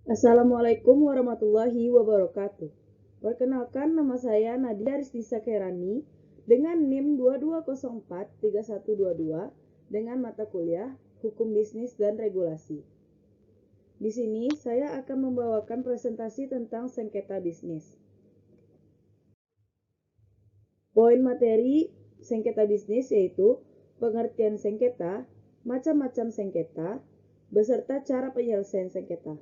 Assalamualaikum warahmatullahi wabarakatuh. Perkenalkan, nama saya Nadia Rizlisa Kerani dengan NIM 22043122 dengan mata kuliah Hukum Bisnis dan Regulasi. Di sini saya akan membawakan presentasi tentang sengketa bisnis. Poin materi sengketa bisnis yaitu pengertian sengketa, macam-macam sengketa, beserta cara penyelesaian sengketa.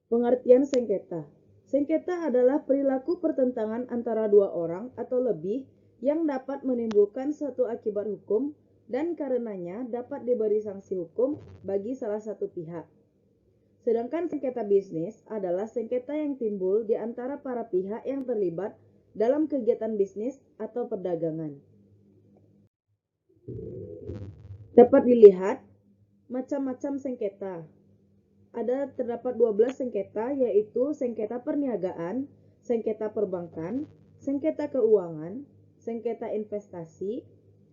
Pengertian sengketa. Sengketa adalah perilaku pertentangan antara dua orang atau lebih yang dapat menimbulkan suatu akibat hukum dan karenanya dapat diberi sanksi hukum bagi salah satu pihak. Sedangkan sengketa bisnis adalah sengketa yang timbul di antara para pihak yang terlibat dalam kegiatan bisnis atau perdagangan. Dapat dilihat macam-macam sengketa. Terdapat 12 sengketa, yaitu sengketa perniagaan, sengketa perbankan, sengketa keuangan, sengketa investasi,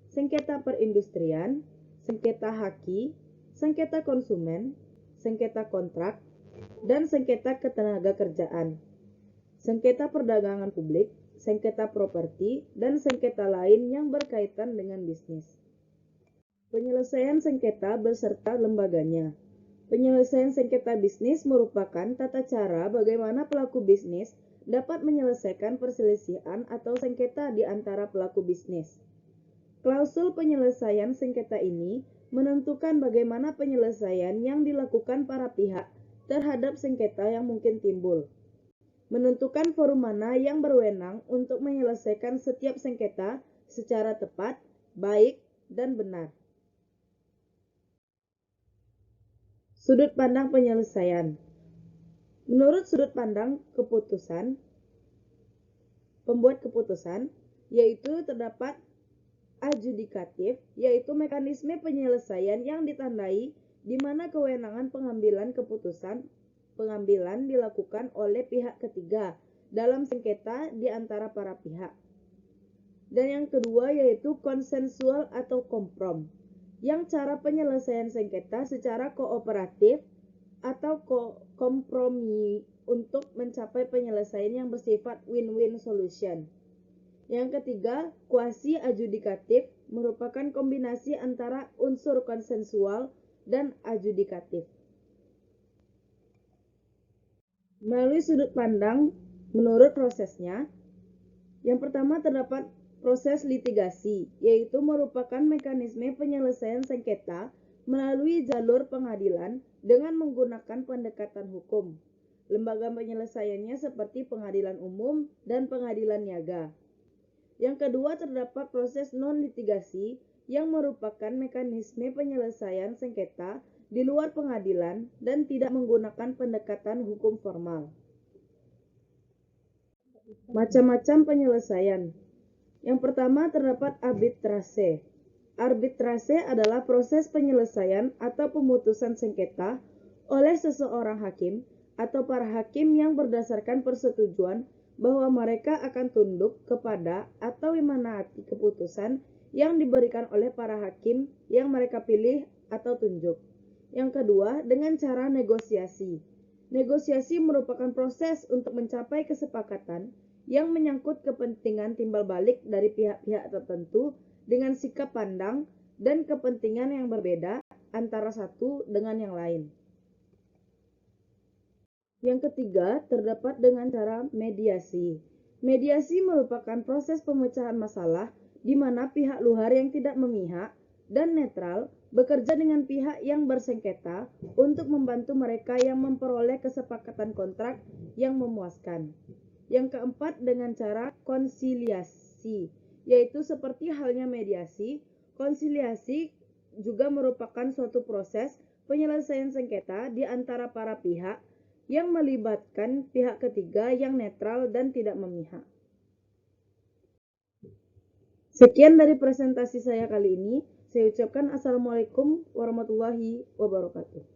sengketa perindustrian, sengketa haki, sengketa konsumen, sengketa kontrak, dan sengketa ketenagakerjaan, sengketa perdagangan publik, sengketa properti, dan sengketa lain yang berkaitan dengan bisnis. Penyelesaian sengketa beserta lembaganya. Penyelesaian sengketa bisnis merupakan tata cara bagaimana pelaku bisnis dapat menyelesaikan perselisihan atau sengketa di antara pelaku bisnis. Klausul penyelesaian sengketa ini menentukan bagaimana penyelesaian yang dilakukan para pihak terhadap sengketa yang mungkin timbul. Menentukan forum mana yang berwenang untuk menyelesaikan setiap sengketa secara tepat, baik, dan benar. Sudut pandang penyelesaian. Menurut sudut pandang pembuat keputusan, yaitu terdapat adjudikatif, yaitu mekanisme penyelesaian yang ditandai di mana kewenangan pengambilan dilakukan oleh pihak ketiga dalam sengketa di antara para pihak. Dan yang kedua yaitu konsensual atau komprom, yang cara penyelesaian sengketa secara kooperatif atau kompromi untuk mencapai penyelesaian yang bersifat win-win solution. Yang ketiga, kuasi adjudikatif merupakan kombinasi antara unsur konsensual dan adjudikatif. Melalui sudut pandang menurut prosesnya, yang pertama terdapat proses litigasi, yaitu merupakan mekanisme penyelesaian sengketa melalui jalur pengadilan dengan menggunakan pendekatan hukum. Lembaga penyelesaiannya seperti pengadilan umum dan pengadilan niaga. Yang kedua terdapat proses non-litigasi yang merupakan mekanisme penyelesaian sengketa di luar pengadilan dan tidak menggunakan pendekatan hukum formal. Macam-macam penyelesaian. Yang pertama terdapat arbitrase. Arbitrase adalah proses penyelesaian atau pemutusan sengketa oleh seseorang hakim atau para hakim yang berdasarkan persetujuan bahwa mereka akan tunduk kepada atau menaati keputusan yang diberikan oleh para hakim yang mereka pilih atau tunjuk. Yang kedua, dengan cara negosiasi. Negosiasi merupakan proses untuk mencapai kesepakatan yang menyangkut kepentingan timbal balik dari pihak-pihak tertentu dengan sikap pandang dan kepentingan yang berbeda antara satu dengan yang lain. Yang ketiga, terdapat dengan cara mediasi. Mediasi merupakan proses pemecahan masalah di mana pihak luar yang tidak memihak dan netral bekerja dengan pihak yang bersengketa untuk membantu mereka yang memperoleh kesepakatan kontrak yang memuaskan. Yang keempat, dengan cara konsiliasi, yaitu seperti halnya mediasi, konsiliasi juga merupakan suatu proses penyelesaian sengketa di antara para pihak yang melibatkan pihak ketiga yang netral dan tidak memihak. Sekian dari presentasi saya kali ini. Saya ucapkan Assalamualaikum warahmatullahi wabarakatuh.